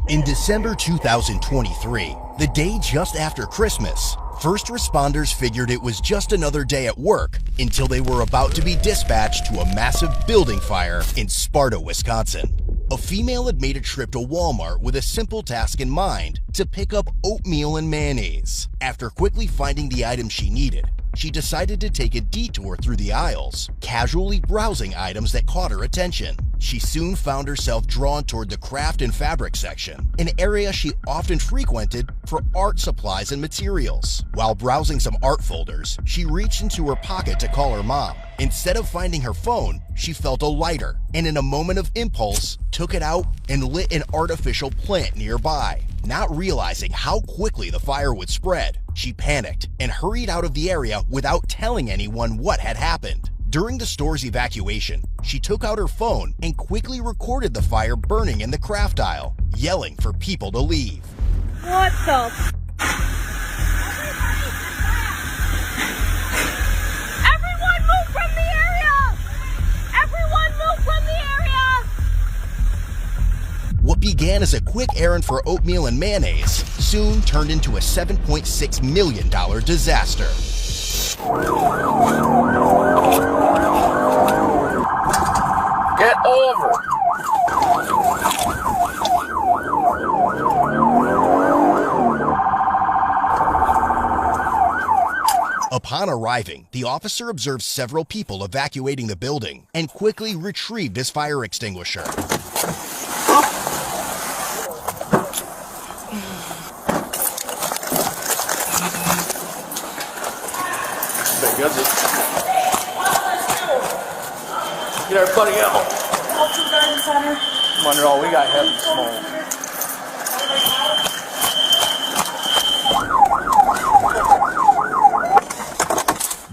In December 2023, the day just after Christmas, first responders figured it was just another day at work until they were about to be dispatched to a massive building fire in Sparta, Wisconsin. A female had made a trip to Walmart with a simple task in mind: to pick up oatmeal and mayonnaise. After quickly finding the item she needed, she decided to take a detour through the aisles, casually browsing items that caught her attention. She soon found herself drawn toward the craft and fabric section, an area she often frequented for art supplies and materials. While browsing some art folders, she reached into her pocket to call her mom. Instead of finding her phone, she felt a lighter, and in a moment of impulse, took it out and lit an artificial plant nearby. Not realizing how quickly the fire would spread, she panicked and hurried out of the area without telling anyone what had happened. During the store's evacuation, she took out her phone and quickly recorded the fire burning in the craft aisle, yelling for people to leave. What the? Everyone move from the area! Everyone move from the area! What began as a quick errand for oatmeal and mayonnaise soon turned into a $7.6 million disaster. Get over. Upon arriving, the officer observed several people evacuating the building and quickly retrieved his fire extinguisher. Get everybody out. Monroe, we got heavy smoke.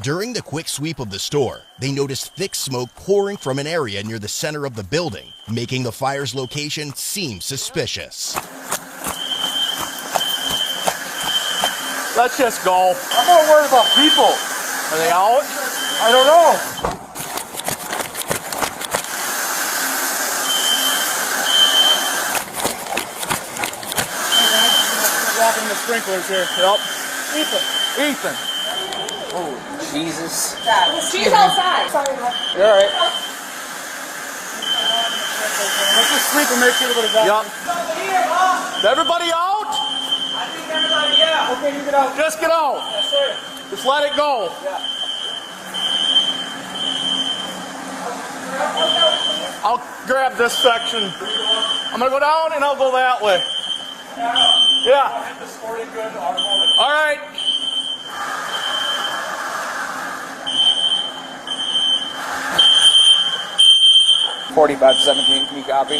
During the quick sweep of the store, they noticed thick smoke pouring from an area near the center of the building, making the fire's location seem suspicious. Let's just go. I'm not worried about people. Are they out? I don't know. Dropping the sprinklers here. Yep. Ethan. Oh, Jesus. She's outside. Sorry, You're all right. Let's just sweep and make sure everybody's out. Yep. Is everybody out? I think everybody, yeah. Okay, you get out. Just get out. Yes, sir. Just let it go. Yeah. I'll grab this section. I'm going to go down and I'll go that way. Yeah. All right. $45.17, can you copy?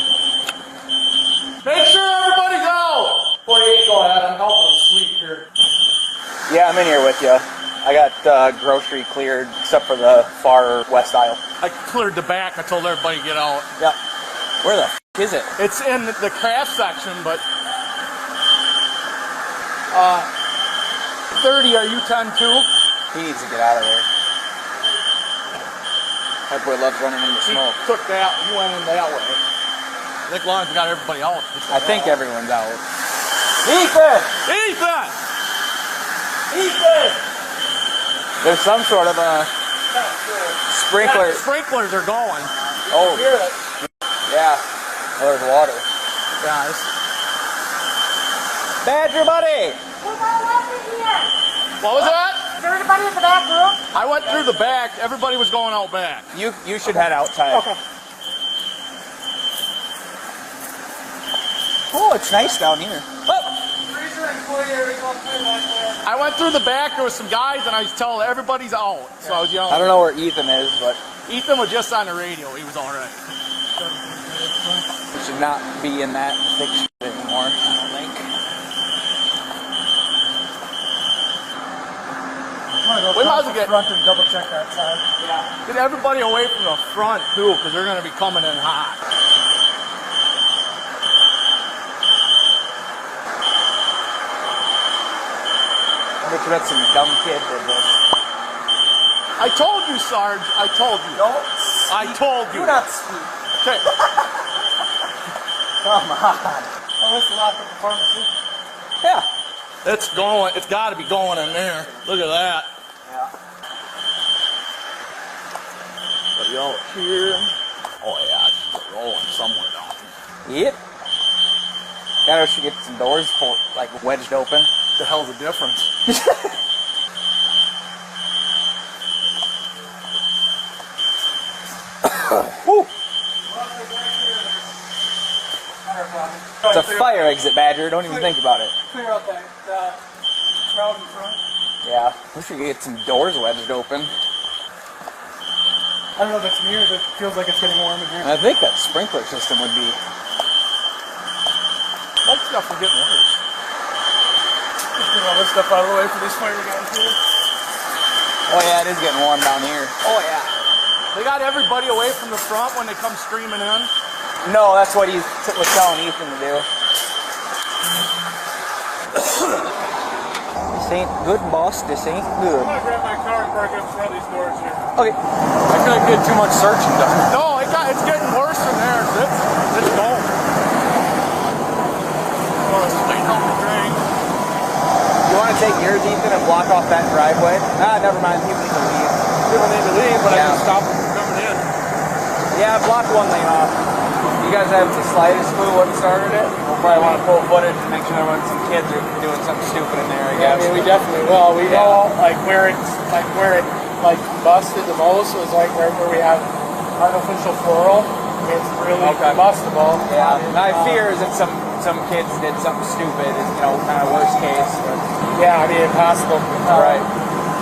Make sure everybody's out. 48, go ahead. I'm helping them sleep here. Yeah, I'm in here with you. I got grocery cleared except for the far west aisle. I cleared the back. I told everybody to get out. Yeah. Where the f is it? It's in the craft section, but 30, are you 10 too? He needs to get out of there. That boy loves running in the He smoke. took that. He went in that way. I think Lawrence got everybody out. I think everyone's out. Ethan! Ethan! Ethan! There's some sort of a sprinkler. Yeah, sprinklers are going. Oh, yeah. Oh, there's water. Yeah. Badger buddy! What was that? Is everybody in the back room? I went through the back. Everybody was going out back. You should head outside. Okay. Oh, it's nice down here. I went through the back. There was some guys, and I was telling everybody's out. So I was yelling. I don't know where Ethan is, but Ethan was just on the radio. He was all right. we should not be in that thick shit anymore, I don't think. We might as well get front and double check that side. get everybody away from the front too, because they're going to be coming in hot. I bet some dumb kid did this. I told you, Sarge. I told you. Don't. I told you. Do not speak. Okay. Come on. with the lock up the pharmacy? Yeah. It's going. It's got to be going in there. Look at that. Yeah. But y'all here. Oh yeah, it's rolling somewhere down here. Yep. Gotta should get some doors like wedged open. The hell's the difference? Woo. It's a fire exit, Badger. Don't even think about it. Clear out that crowd in front. Yeah. We should get some doors wedged open. I don't know if it's me or if it feels like it's getting warm in here. I think that sprinkler system would be. That stuff will get worse. Just get all this stuff out of the way for these fire guys here. Oh yeah, it is getting warm down here. Oh yeah. They got everybody away from the front when they come streaming in. No, that's what he was telling Ethan to do. This ain't good, boss. This ain't good. I'm gonna grab my car and park up in front of these doors here. Okay. I couldn't get too much searching done. No, it's getting worse in there. It's going. Oh, it's way down the drain. You want to take yours, Ethan, and block off that driveway? Ah, never mind. People need to leave. People need to leave, but I Yeah. can stop them from coming in. Yeah, block one lane off. You guys have the slightest clue what started it? We'll probably want to pull footage and make sure there weren't some kids are doing something stupid in there, I Yeah, I guess. mean, we definitely will. We know where it busted the most was like where we have artificial floral. I mean, it's really combustible. Yeah, my fear is that some kids did something stupid, is, kind of worst case. But Yeah, I mean, impossible. right.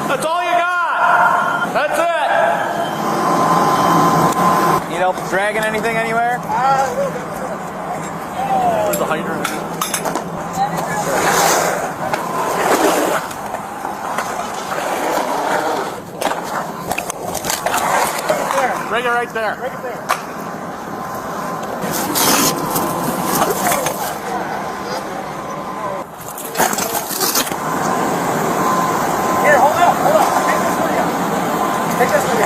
That's all you got. That's it. Need help dragging anything anywhere? Where's the hydrant? Bring it right there. Right there. Here, hold up. Take this for you.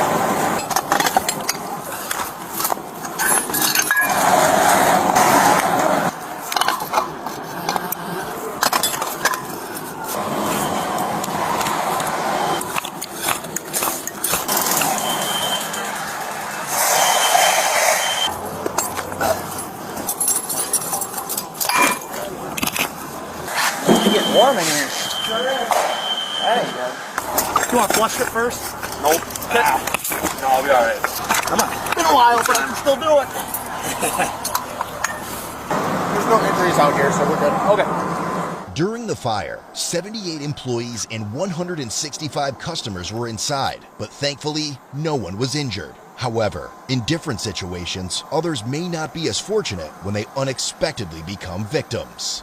It's getting warm in here. That ain't good. You want to flush it first? Nope. No, I'll be alright. Come on. It's been a while, but I can still do it. There's no injuries out here, so we're good. Okay. During the fire, 78 employees and 165 customers were inside, but thankfully, no one was injured. However, in different situations, others may not be as fortunate when they unexpectedly become victims.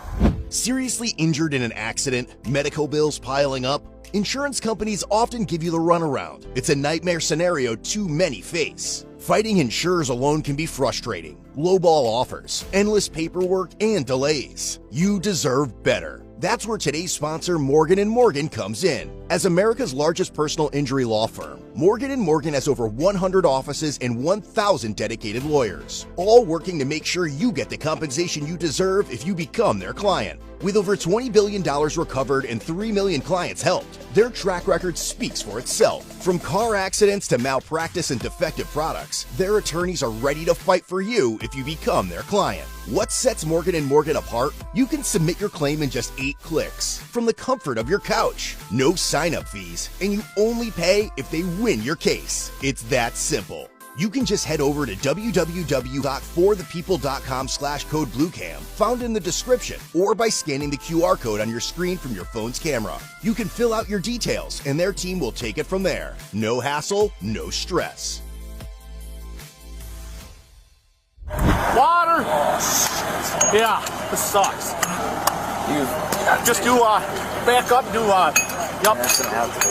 Seriously injured in an accident, medical bills piling up, insurance companies often give you the runaround. It's a nightmare scenario too many face. Fighting insurers alone can be frustrating. Lowball offers, endless paperwork, and delays. You deserve better. That's where today's sponsor, Morgan & Morgan, comes in. As America's largest personal injury law firm, Morgan & Morgan has over 100 offices and 1,000 dedicated lawyers, all working to make sure you get the compensation you deserve if you become their client. With over $20 billion recovered and 3 million clients helped, their track record speaks for itself. From car accidents to malpractice and defective products, their attorneys are ready to fight for you if you become their client. What sets Morgan & Morgan apart? You can submit your claim in just 8 clicks from the comfort of your couch. No sign-up fees, and you only pay if they win your case. It's that simple. You can just head over to www.forthepeople.com/code BlueCam, found in the description, or by scanning the QR code on your screen from your phone's camera. You can fill out your details, and their team will take it from there. No hassle, no stress. Water! Yeah, this sucks. Just do, back up, do, yep. That's gonna have to.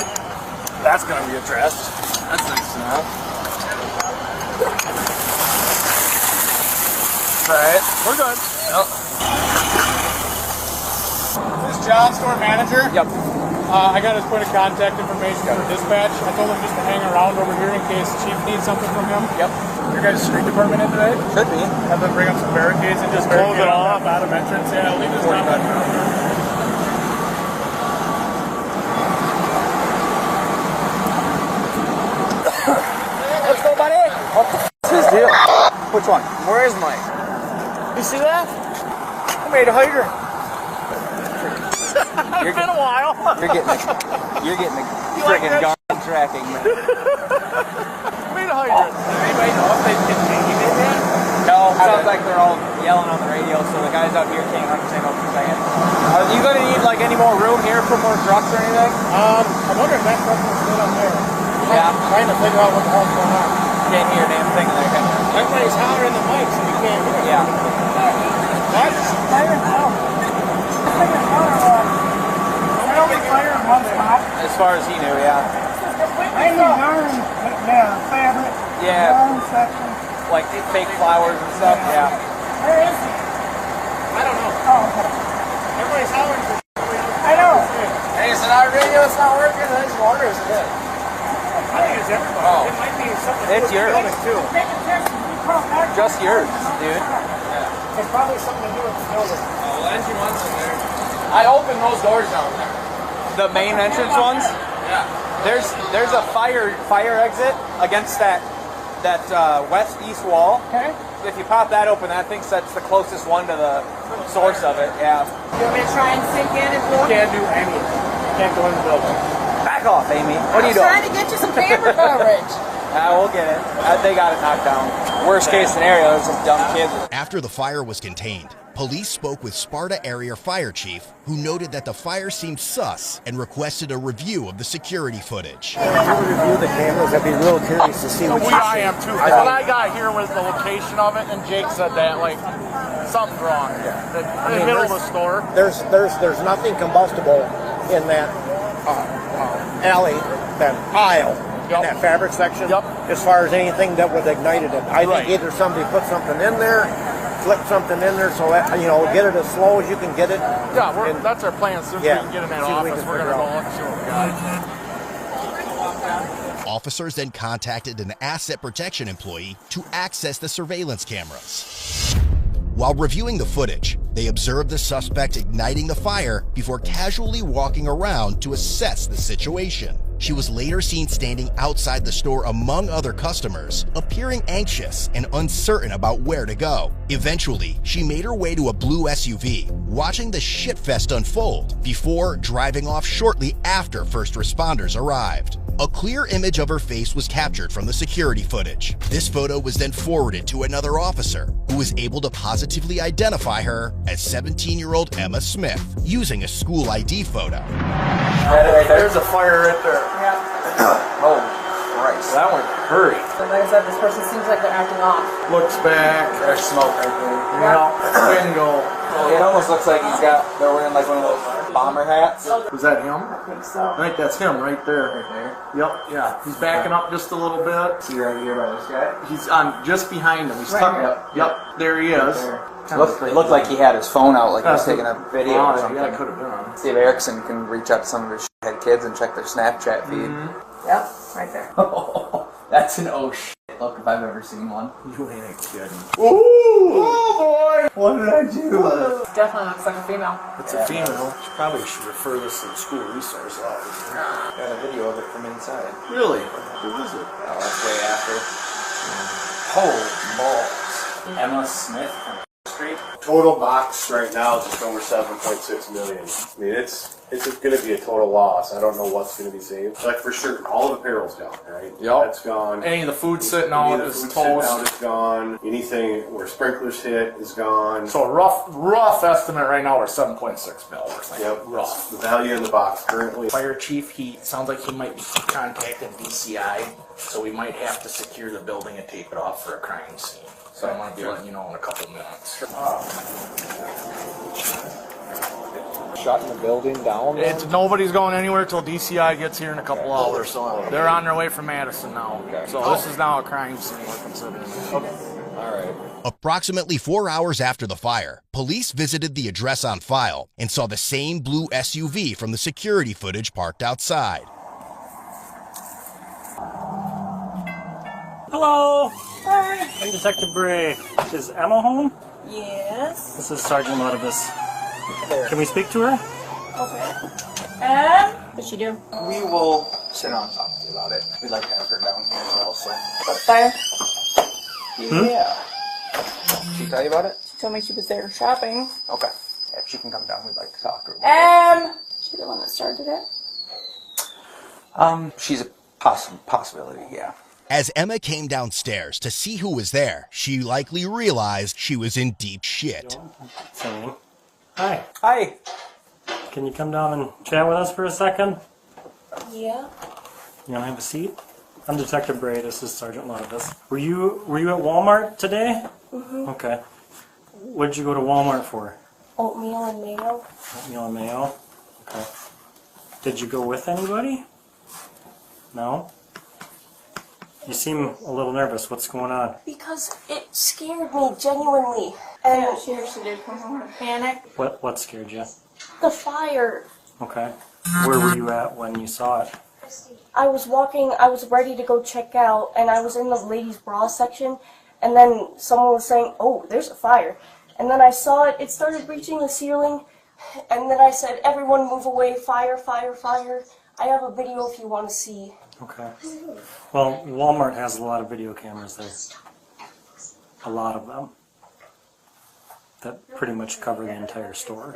That's gonna be addressed. That's nice to know. Alright, we're good. Yep. This John, store manager? Yep. I got his point of contact information for dispatch. I told him just to hang around over here in case the chief needs something from him. Yep. Your guys' street department in today? Should be. Have them bring up some barricades and just close it off. Bottom entrance. Yeah, leave this down. Let's go, buddy. What the f*** is his deal? Which one? Where is Mike? You see that? I made a hydrant. It's been a while. You're getting a friggin' Garmin tracking, man. Made a hydrant. Anybody know if they can change it yet? No, it sounds like they're all yelling on the radio, so the guys out here can't understand what they're saying. Are you gonna need like any more room here for more trucks or anything? I'm wondering if that truck will sit on there. Yeah. I'm trying to figure out what the hell's going on. Can't hear a damn thing in there, can you? Everybody's hollering the mics and you can't hear it. Yeah. That's fire now. Fire in one spot. As far as he knew, yeah. I know. Fabric. Yeah. Section. Like fake flowers and stuff, yeah. Where is he? I don't know. Oh, okay. Everybody's hollering for I know. Hey, is it our radio? It's not working. I just wonder if it is. I think it's everybody. Oh. It might be something. It's yours. Too. Just yours, dude. It's probably something to do with the building. Oh, well, engine one's in there. I opened those doors down there. The main entrance ones? Yeah. There's a fire exit against that west-east wall. Okay. If you pop that open, I think that's the closest one to the source of it, yeah. You want me to try and sink in and blow? Can't do anything. Can't go in the building. Back off, Amy. What are you doing? Trying to get you some camera coverage. We'll get it. They got it knocked down. Worst case scenario is some dumb kids. After the fire was contained, police spoke with Sparta Area Fire Chief, who noted that the fire seemed sus and requested a review of the security footage. If you would review the cameras, I'd be real curious to see what I am too. What I got here was the location of it, and Jake said that like something's wrong. In the middle of the store. There's nothing combustible in that alley, that aisle, in that fabric section. Yep. As far as anything that would ignite it, I think either somebody put something in there, flipped something in there, so that, get it as slow as you can get it. Yeah, that's our plan. As soon as we can get in that office, we're gonna go look and see what we got. Officers then contacted an asset protection employee to access the surveillance cameras. While reviewing the footage, they observed the suspect igniting the fire before casually walking around to assess the situation. She was later seen standing outside the store among other customers, appearing anxious and uncertain about where to go. Eventually, she made her way to a blue SUV, watching the shitfest unfold before driving off shortly after first responders arrived. A clear image of her face was captured from the security footage. This photo was then forwarded to another officer, who was able to positively identify her as 17-year-old Emma Smith, using a school ID photo. There's a fire right there. Oh, Christ. That one hurry. Like I said, this person seems like they're acting off. Looks back. There's smoke right there. Yeah. Bingo. It almost looks like they're wearing like one of those bomber hats. Was that him? I think so. I think that's him right there. Right there. Yep. Yeah. He's backing up just a little bit. See right here by this guy? He's on just behind him. He's tucking. Yep. There he is. It looked like he had his phone out, like he was taking a video or something. Yeah, it could have been on. See if Erickson can reach out to some of his shithead kids and check their Snapchat feed. Yep, right there. That's an oh shit look if I've ever seen one. You ain't kidding. Ooh! Oh boy! What did I do? Definitely looks like a female. It's a female. Probably should refer this to the school resource office. Got a video of it from inside. Really? Who is it? Oh, that's way after. Holy balls. Emma Smith from Street. Total box right now is just over 7.6 million. I mean, it's going to be a total loss. I don't know what's going to be saved. Like for sure, all of apparel's gone, right? Yep. That's gone. Any of the food sitting out Any of the is food sitting out toast. is gone. Anything where sprinklers hit is gone. So a rough estimate right now, we're 7.6 mil. Yep. Rough. The value in the box currently. Fire chief, he sounds like he might be contacting DCI, so we might have to secure the building and tape it off for a crime scene. So I'm going to be letting you know in a couple minutes. shutting the building down? Nobody's going anywhere till DCI gets here in a couple hours. So they're on their way from Madison now. So this is now a crime scene we're considering. Okay. All right. Approximately 4 hours after the fire, police visited the address on file and saw the same blue SUV from the security footage parked outside. Hello, Hi. I'm Detective Bray. Is Emma home? Yes. This is Sergeant Ludibus. Can we speak to her? Okay. What'd she do? We will sit down and talk to you about it. We'd like to have her down here as well, so. Fire. Yeah. She tell you about it? She told me she was there shopping. Okay. If she can come down, we'd like to talk to her. She the one that started it? She's a possibility, yeah. As Emma came downstairs to see who was there, she likely realized she was in deep shit. Singing. Hi. Hi. Can you come down and chat with us for a second? Yeah. You want to have a seat? I'm Detective Bray. This is Sergeant Ludibus. Were you at Walmart today? Mm-hmm. Okay. What did you go to Walmart for? Oatmeal and mayo. Oatmeal and mayo. Okay. Did you go with anybody? No? You seem a little nervous. What's going on? Because it scared me genuinely. And yeah, she actually did come home in a panic. What scared you? The fire. Okay. Where were you at when you saw it? I was walking, I was ready to go check out, and I was in the ladies' bra section, and then someone was saying, oh, there's a fire. And then I saw it, it started reaching the ceiling, and then I said, everyone move away, fire, fire, fire. I have a video if you want to see. Okay. Well, Walmart has a lot of video cameras. There's a lot of them that pretty much cover the entire store.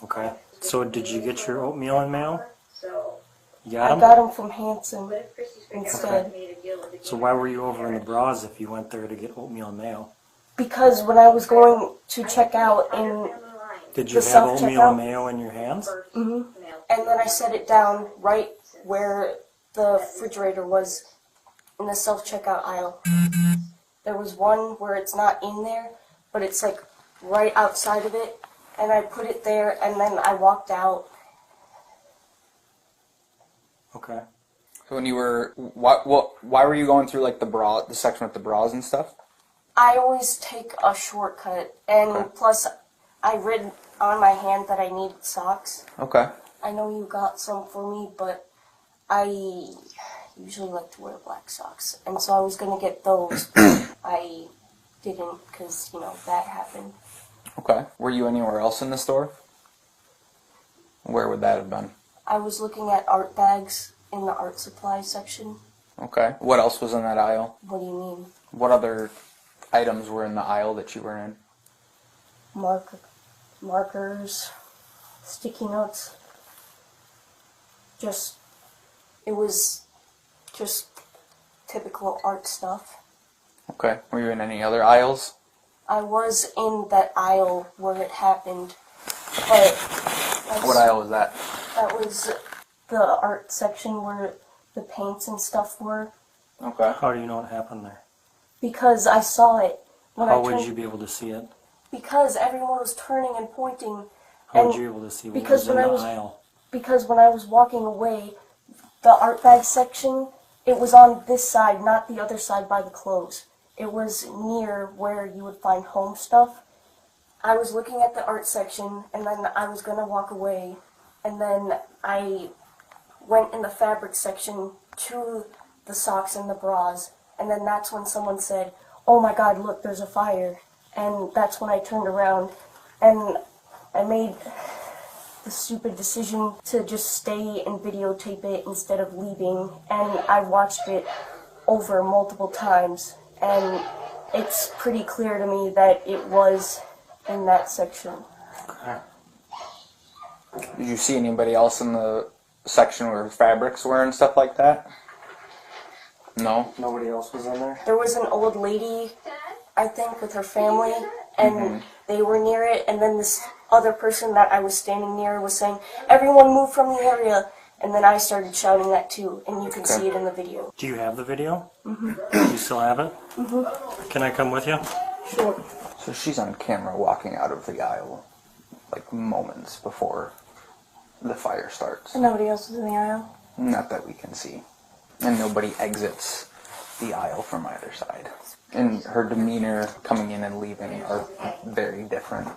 Okay. So did you get your oatmeal and mayo? You got I them? got them from Hanson instead. So why were you over in the bras if you went there to get oatmeal and mayo? Because when I was going to check out in Did you the have oatmeal self-checkout, and mayo in your hands? and then I set it down right where the refrigerator was in the self-checkout aisle. There was one where it's not in there, but it's like right outside of it, and I put it there, and then I walked out. Okay. So when you were, why were you going through like the section with the bras and stuff? I always take a shortcut, and Okay. plus I read on my hand that I needed socks. Okay. I know you got some for me, but I usually like to wear black socks, and so I was gonna get those. I didn't, because, you know, that happened. Okay. Were you anywhere else in the store? Where would that have been? I was looking at art bags in the art supply section. Okay. What else was in that aisle? What do you mean? What other items were in the aisle that you were in? Markers, sticky notes. It was just typical art stuff. Okay. Were you in any other aisles? I was in that aisle where it happened, but What aisle was that? that was the art section where the paints and stuff were. Okay. How do you know what happened there? Because I saw it. When How I would turned, you be able to see it? Because everyone was turning and pointing. How would And you be able to see what because was in when the I was- aisle? Because when I was walking away, the art bag section, it was on this side, not the other side by the clothes. It was near where you would find home stuff. I was looking at the art section, and then I was going to walk away, and then I went in the fabric section to the socks and the bras, and then that's when someone said, oh my god, look, there's a fire. And that's when I turned around, and I made the stupid decision to just stay and videotape it instead of leaving, and I watched it over multiple times, and it's pretty clear to me that it was in that section. Did you see anybody else in the section where fabrics were and stuff like that? No? Nobody else was in there? There was an old lady, I think, with her family, and they were near it, and then this other person that I was standing near was saying, everyone move from the area, and then I started shouting that too, and you can see it in the video. Do you have the video? Do you still have it? Can I come with you? Sure. So she's on camera walking out of the aisle, like moments before the fire starts. And nobody else was in the aisle? Not that we can see. And nobody exits the aisle from either side. And her demeanor coming in and leaving are very different.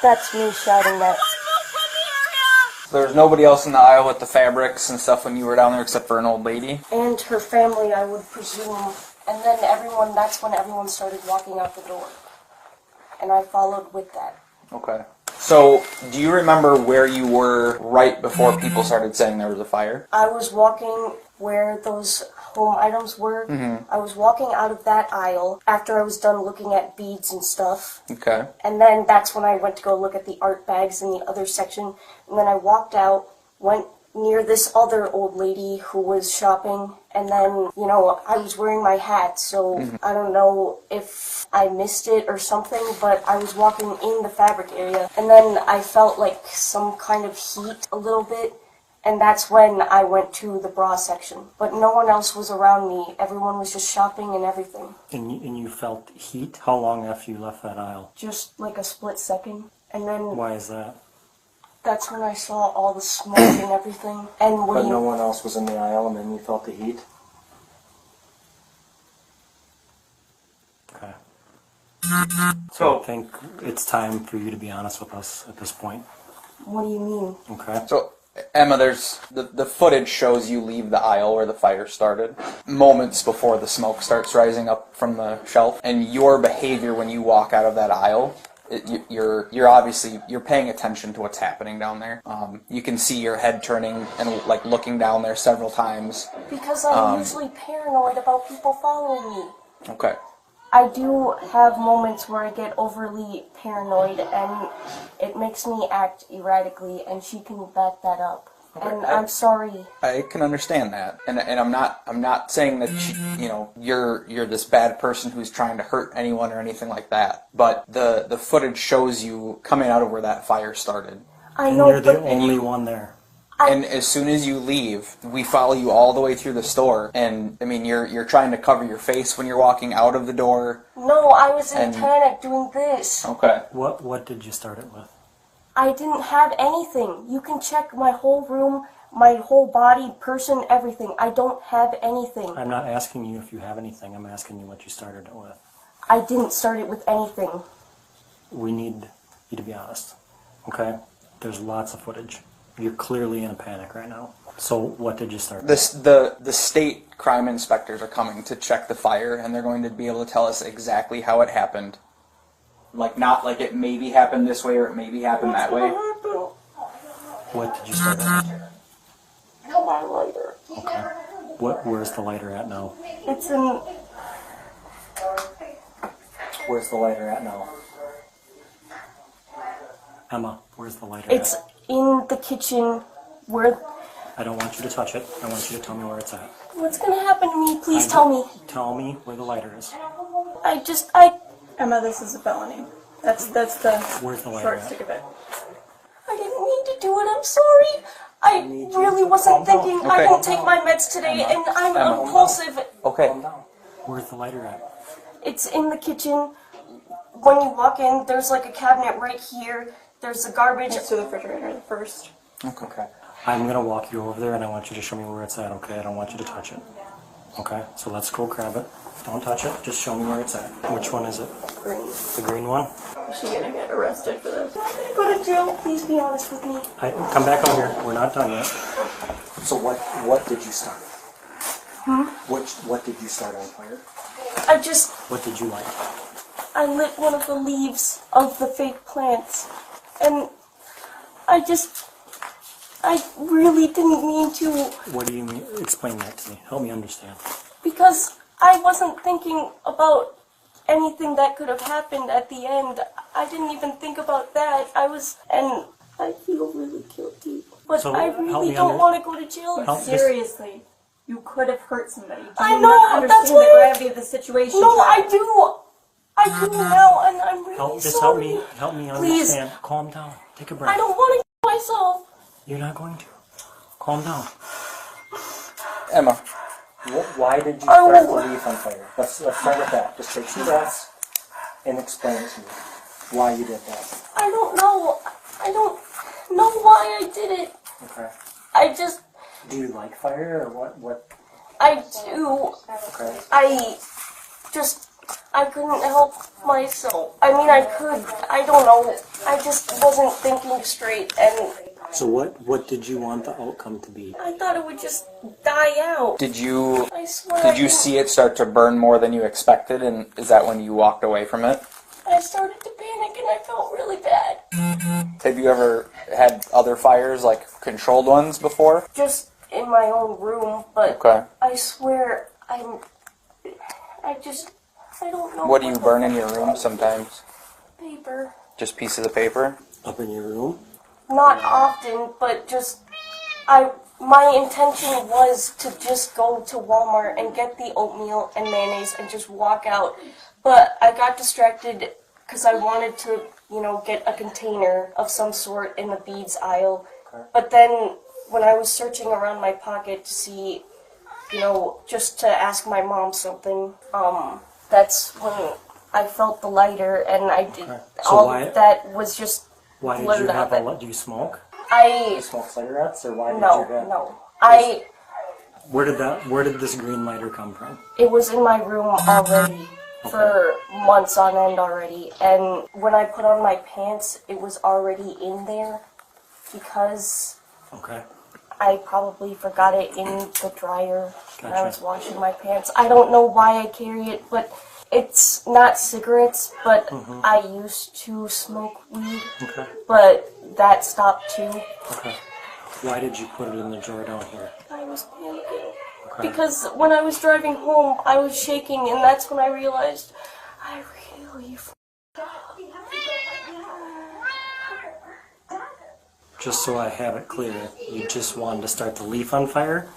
That's me shouting that. There's nobody else in the aisle with the fabrics and stuff when you were down there except for an old lady? And her family, I would presume. And then that's when everyone started walking out the door. And I followed with that. Okay. So, do you remember where you were right before people started saying there was a fire? I was walking where those home items were. I was walking out of that aisle after I was done looking at beads and stuff. Okay. And then that's when I went to go look at the art bags in the other section. And then I walked out, went near this other old lady who was shopping. And then, I was wearing my hat, so I don't know if I missed it or something, but I was walking in the fabric area. And then I felt like some kind of heat a little bit. And that's when I went to the bra section. But no one else was around me. Everyone was just shopping and everything. And you felt heat? How long after you left that aisle? Just like a split second. And then Why is that? that's when I saw all the smoke and everything. And But no one else was in the aisle and then you felt the heat? Okay. So I think it's time for you to be honest with us at this point. What do you mean? Okay. So, Emma, there's the footage shows you leave the aisle where the fire started moments before the smoke starts rising up from the shelf, and your behavior when you walk out of that aisle, you're obviously paying attention to what's happening down there. You can see your head turning and like looking down there several times. Because I'm usually paranoid about people following me. Okay. I do have moments where I get overly paranoid and it makes me act erratically, and she can back that up. Okay. And I'm sorry. I can understand that, and I'm not saying that you're this bad person who's trying to hurt anyone or anything like that. But the footage shows you coming out of where that fire started. I And know, you're the but only one there. And as soon as you leave, we follow you all the way through the store. And I mean, you're trying to cover your face when you're walking out of the door. no, I was in And- panic doing this. Okay. What did you start it with? I didn't have anything. You can check my whole room, my whole body, person, everything. I don't have anything. I'm not asking you if you have anything. I'm asking you what you started it with. I didn't start it with anything. We need you to be honest. Okay? There's lots of footage. You're clearly in a panic right now. So what did you start? The state crime inspectors are coming to check the fire, and they're going to be able to tell us exactly how it happened. Like, not like it maybe happened this way or it maybe happened that way. What did you start it with? My lighter. Okay. Where's the lighter at now? It's in. Where's the lighter at now? Emma, where's the lighter It's at? in the kitchen. Where? I don't want you to touch it. I want you to tell me where it's at. What's gonna happen to me? Please tell me. Tell me where the lighter is. Emma, this is a felony. That's the Where's the lighter short at? stick of it. I didn't mean to do it. I'm sorry. I really wasn't thinking. I Okay. didn't take my meds today, and I'm impulsive. Okay. Where's the lighter at? It's in the kitchen. When you walk in, there's like a cabinet right here. There's the garbage. Next to the refrigerator, the first. Okay. I'm gonna walk you over there and I want you to show me where it's at, okay? I don't want you to touch it. Okay? So let's go grab it. Don't touch it, just show me where it's at. Which one is it? Green. The green one? Is she gonna get arrested for this? Go to jail. Please be honest with me. Come back over here. We're not done yet. So what did you start? What did you start on fire? What did you light? I lit one of the leaves of the fake plants, and I really didn't mean to, What do you mean? Explain that to me. Help me understand. because I wasn't thinking about anything that could have happened at the end. I didn't even think about that. And I feel really guilty. But So, I help really me don't under- want to go to jail. Help- Seriously, you could have hurt somebody. Do I you know, not that's understand why- the gravity of the situation? No, I do. I do now, and I'm really Just sorry. help me Please. understand. Calm down. Take a I breath. don't want to kill myself. You're not going to. Calm down. Emma. Why did you Oh. start the leaf on fire? Let's start with that. Just take some breaths and explain it to me. Why you did that. I don't know. I don't know why I did it. Okay. I just, Do you like fire or what? I do. Okay. I couldn't help myself. I mean, I could. I don't know. I just wasn't thinking straight, and So what did you want the outcome to be? I thought it would just die out. Did you I swear. did you see it start to burn more than you expected, and is that when you walked away from it? I started to panic, and I felt really bad. Have you ever had other fires, like controlled ones, before? Just in my own room, but Okay. I swear, I don't know. What do you burn in your room sometimes? Paper. Just pieces of paper? Up in your room? Not often, but just my intention was to just go to Walmart and get the oatmeal and mayonnaise and just walk out. But I got distracted because I wanted to, get a container of some sort in the beads aisle. Okay. But then when I was searching around my pocket to see, just to ask my mom something, that's when I felt the lighter, and I did Okay. So all why- that was just Why did blurred you have out. do you smoke? Do I you smoke cigarettes or why did no you have? no I Where did this green lighter come from? it was in my room already for months on end already, and when I put on my pants, it was already in there because Okay. I probably forgot it in the dryer when I Gotcha. was washing my pants. I don't know why I carry it, but it's not cigarettes, but I used to smoke weed, Okay. but that stopped too. Okay. Why did you put it in the drawer down here? I was panicking. Okay. Because when I was driving home, I was shaking, and that's when I realized I really Just so I have it clear, you just wanted to start the leaf on fire?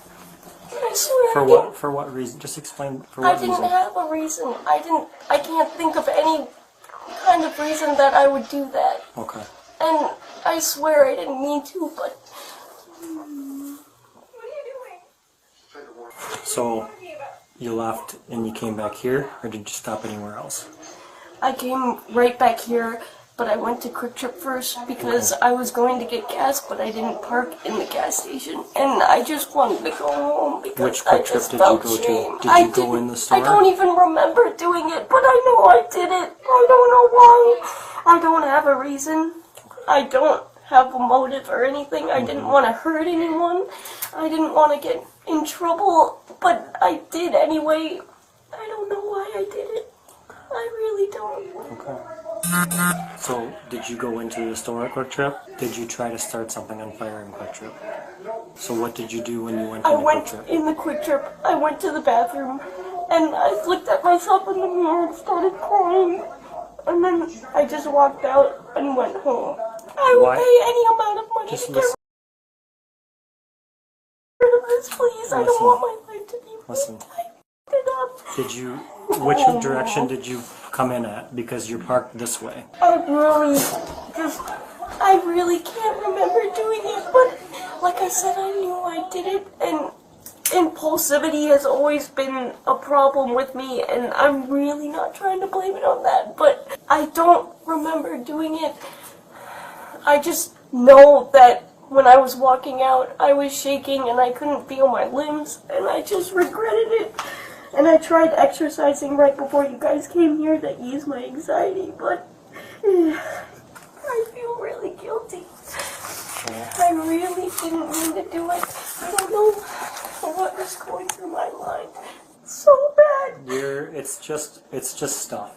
I swear For I what? For what reason? Just explain. For I what didn't reason? have a reason. I can't think of any kind of reason that I would do that. Okay. And I swear I didn't mean to, but So you left and you came back here, or did you stop anywhere else? I came right back here, but I went to Quick Trip first because I was going to get gas, but I didn't park in the gas station. And I just wanted to go home because Which Quick I just Trip did you felt go to? shame. Did I you go didn't- in the store? I don't even remember doing it, but I know I did it. I don't know why. I don't have a reason. I don't have a motive or anything. I didn't want to hurt anyone. I didn't want to get in trouble, but I did anyway. I don't know why I did it. I really don't. Okay. So did you go into the store at Quick Trip? Did you try to start something on fire in Quick Trip? So what did you do when you went I into Quick went Trip? in the Quick Trip. I went to the bathroom, and I looked at myself in the mirror and started crying. And then I just walked out and went home. I will Why- pay any amount of money Just to get listen. rid of this, please. I don't Listen. want my life to be Listen. it up. Did you? Which direction did you come in at? Because you're parked this way. I really can't remember doing it, but like I said, I knew I did it, and impulsivity has always been a problem with me, and I'm really not trying to blame it on that, but I don't remember doing it. I just know that when I was walking out, I was shaking and I couldn't feel my limbs, and I just regretted it. And I tried exercising right before you guys came here to ease my anxiety, but I feel really guilty. I really didn't mean to do it. I don't know what was going through my mind. So bad. It's just stuff.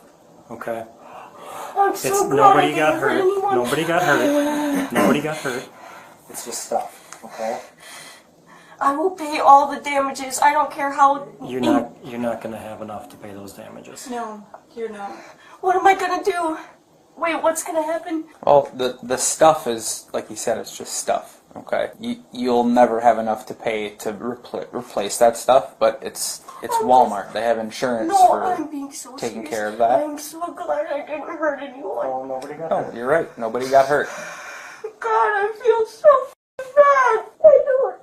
Okay. I'm so It's glad I nobody didn't got hurt hurt. anyone. Nobody got hurt. Nobody got hurt. It's just stuff. Okay. I will pay all the damages. I don't care how. You're not gonna have enough to pay those damages. No, you're not. What am I gonna do? Wait, what's gonna happen? Well, the stuff is, like you said, it's just stuff. Okay, you'll never have enough to pay to replace that stuff, but it's Walmart. They have insurance No, for I'm being so taking serious. care of that. I'm so glad I didn't hurt anyone. Oh, nobody got No, hurt. you're right. Nobody got hurt. God, I feel so bad. I don't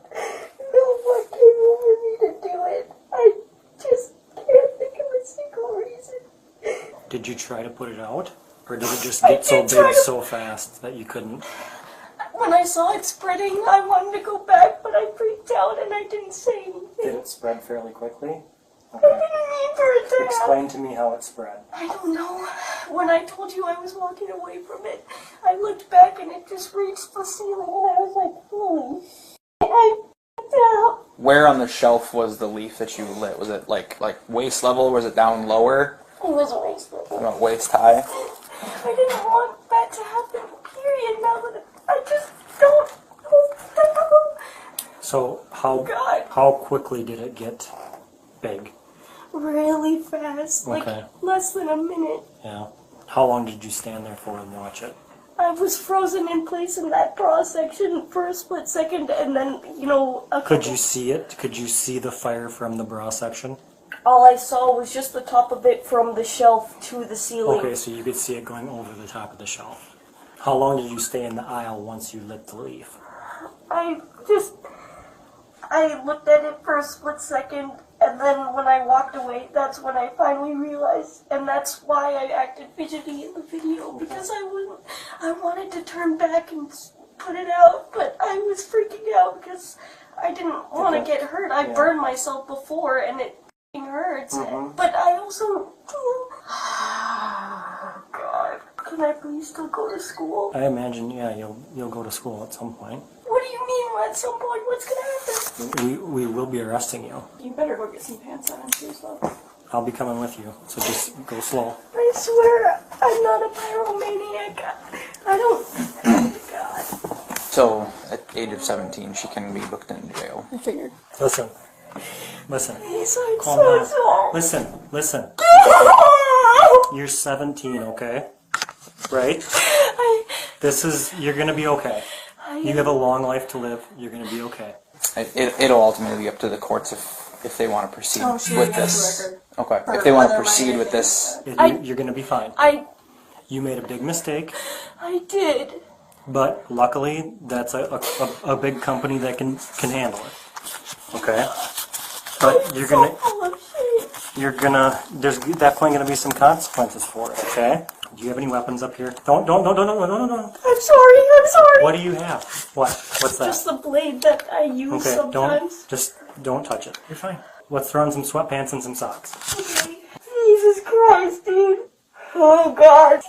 know what came over me to do it. I just can't think of a single reason. Did you try to put it out? Or did it just get so big so fast that you couldn't? When I saw it spreading, I wanted to go back, but I freaked out and I didn't say anything. Did it spread fairly quickly? I didn't mean for it to happen. Explain to me how it spread. I don't know. When I told you I was walking away from it, I looked back and it just reached the ceiling and I was like, holy shit, I freaked out. Where on the shelf was the leaf that you lit? Was it like waist level? Was it down lower? It was waist level. About waist high? I didn't want that to happen, period. Now that I just don't know. So God. how quickly did it get big? Really fast, like Okay. less than a minute. Yeah. How long did you stand there for and watch it? I was frozen in place in that bra section for a split second, and then, Could you see it? Could you see the fire from the bra section? all I saw was just the top of it from the shelf to the ceiling. Okay, so you could see it going over the top of the shelf. How long did you stay in the aisle once you lit the leaf? I looked at it for a split second, and then when I walked away, that's when I finally realized, and that's why I acted fidgety in the video, because I wanted to turn back and put it out, but I was freaking out because I didn't want to get hurt. I burned myself before, and it hurts, but I also... God, can I please still go to school? I imagine, yeah, you'll go to school at some point. What do you mean at some point? What's gonna happen? We will be arresting you. You better go get some pants on and shoes though. I'll be coming with you, so just go slow. I swear, I'm not a pyromaniac. I don't... Oh, God. So, at the age of 17, she can be booked into jail. I figured. Listen. Yes, I'm Calm so down. sorry. Listen. You're 17, okay? Right? You're gonna be okay. You have a long life to live. You're gonna be okay. It'll ultimately be up to the courts if they want to proceed she with already has this. the record. Okay. Her If they want to other proceed minor with this, You're gonna be fine. You made a big mistake, I did. but luckily that's a big company that can handle it. Okay? But there's definitely gonna be some consequences for it, okay? Do you have any weapons up here? Don't. I'm sorry. What do you have? What's that? Just the blade that I use Okay, sometimes. don't touch it. You're fine. Let's throw on some sweatpants and some socks. Okay. Jesus Christ, dude. Oh, God.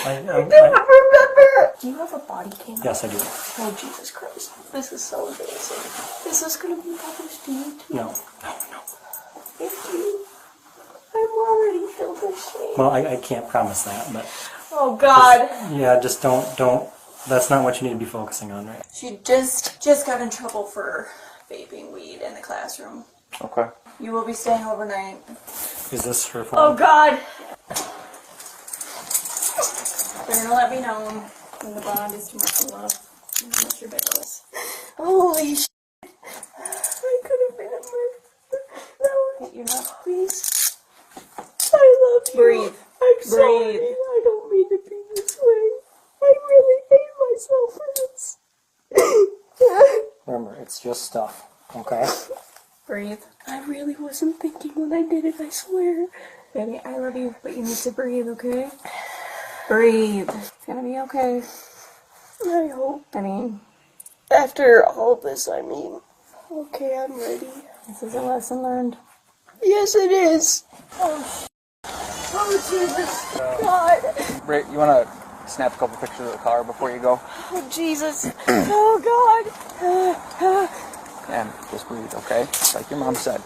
I don't remember. Do you have a body cam? Yes, I do. Oh, Jesus Christ. This is so embarrassing. Is this going to be published to YouTube? No. Thank you. I'm already filled with shame. Well, I can't promise that, but Oh, God. just don't. That's not what you need to be focusing on, right? She just got in trouble for vaping weed in the classroom. okay. You will be staying overnight. Is this her Oh, phone? God. They're gonna let me know when the bond is tomorrow, love. Unless you're bailless. Holy shit. I could have been a murderer. No, You're not. please. I love you. Breathe. I'm sorry. Breathe. I don't mean to be this way. I really hate myself for this. Remember, it's just stuff, okay? Breathe. I really wasn't thinking when I did it, I swear. Baby, I love you, but you need to breathe, okay? Breathe. It's gonna be okay. I hope. I mean, After all this, okay, I'm ready. this is a lesson learned. Yes, it is. Oh, Jesus. God. Ray, you want to snap a couple pictures of the car before you go? Oh, Jesus. Oh, God. And just breathe, okay? Like your mom said.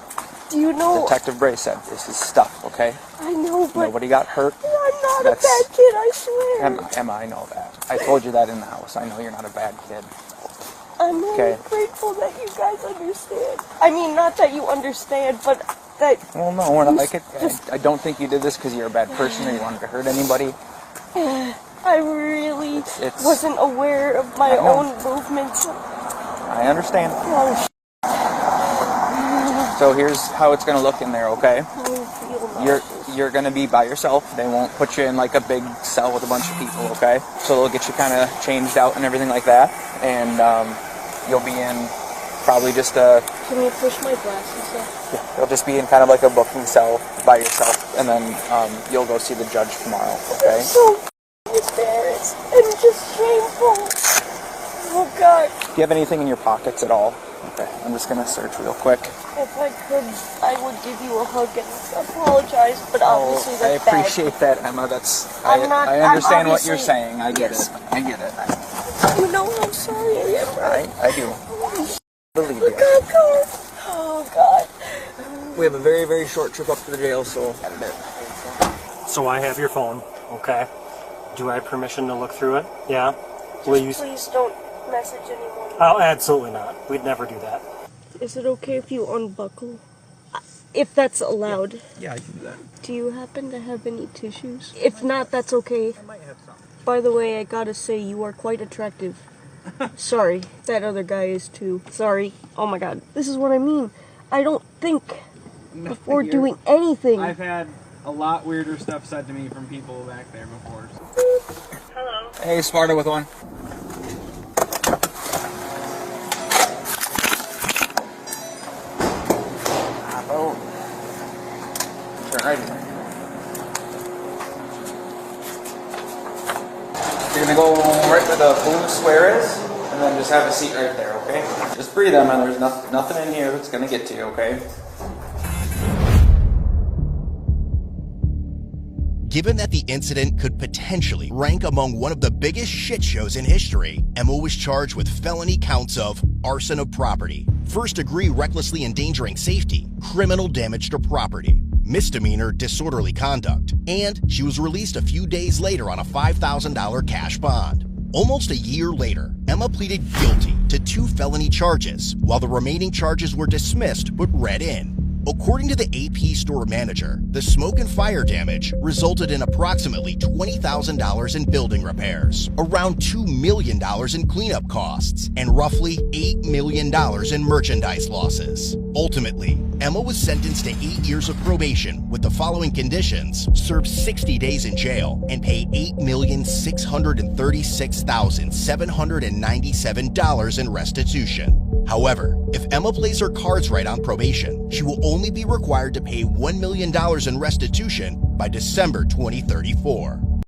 Do you know? Detective Bray said, this is stuff, okay? I know, but Nobody got hurt. I'm not That's- a bad kid, I swear. Emma, I know that. I told you that in the house. I know you're not a bad kid. I'm really Okay. grateful that you guys understand. I mean, not that you understand, but that... Well, no, we're not like it. I don't think you did this because you're a bad person or you wanted to hurt anybody. I really It's- wasn't aware of my I know. own movements. I understand. Oh, So here's how it's going to look in there, okay? I feel You're going to be by yourself. They won't put you in like a big cell with a bunch of people, okay? So they'll get you kind of changed out and everything like that. And you'll be in Probably just Can you push my glasses up? It'll just be in kind of like a booking cell by yourself, and then you'll go see the judge tomorrow, okay? So embarrassed and just shameful. Oh God. Do you have anything in your pockets at all? Okay, I'm just gonna search real quick. If I could, I would give you a hug and apologize, but obviously I that's bad. appreciate that, Emma. I I'm understand what you're obviously- saying. I get yes. it. I get it. You know how sorry I am, right? I do. Believe you. Oh God. We have a very, very short trip up to the jail, so. So I have your phone, okay? Do I have permission to look through it? Yeah? Will you? Please don't message anyone. Oh, absolutely not. We'd never do that. Is it okay if you unbuckle? If that's allowed. Yeah, I can do that. Do you happen to have any tissues? If not, that's okay. I might have some. By the way, I gotta say, you are quite attractive. Sorry, that other guy is too. Sorry. Oh my God. This is what I mean. I don't think before doing anything. I've had a lot weirder stuff said to me from people back there before. Hello. Hey, Sparta with one. Oh. Turn right here. You're gonna go right where the blue square is, and then just have a seat right there, okay? Just breathe, Emma. There's nothing in here that's gonna get to you, okay? Given that the incident could potentially rank among one of the biggest shit shows in history, Emma was charged with felony counts of arson of property, first-degree recklessly endangering safety, criminal damage to property, misdemeanor disorderly conduct, and she was released a few days later on a $5,000 cash bond. Almost a year later, Emma pleaded guilty to 2 felony charges, while the remaining charges were dismissed but read in. According to the AP store manager, the smoke and fire damage resulted in approximately $20,000 in building repairs, around $2 million in cleanup costs, and roughly $8 million in merchandise losses. Ultimately, Emma was sentenced to 8 years of probation with the following conditions: serve 60 days in jail and pay $8,636,797 in restitution. However, if Emma plays her cards right on probation, she will only be required to pay $1 million in restitution by December 2034.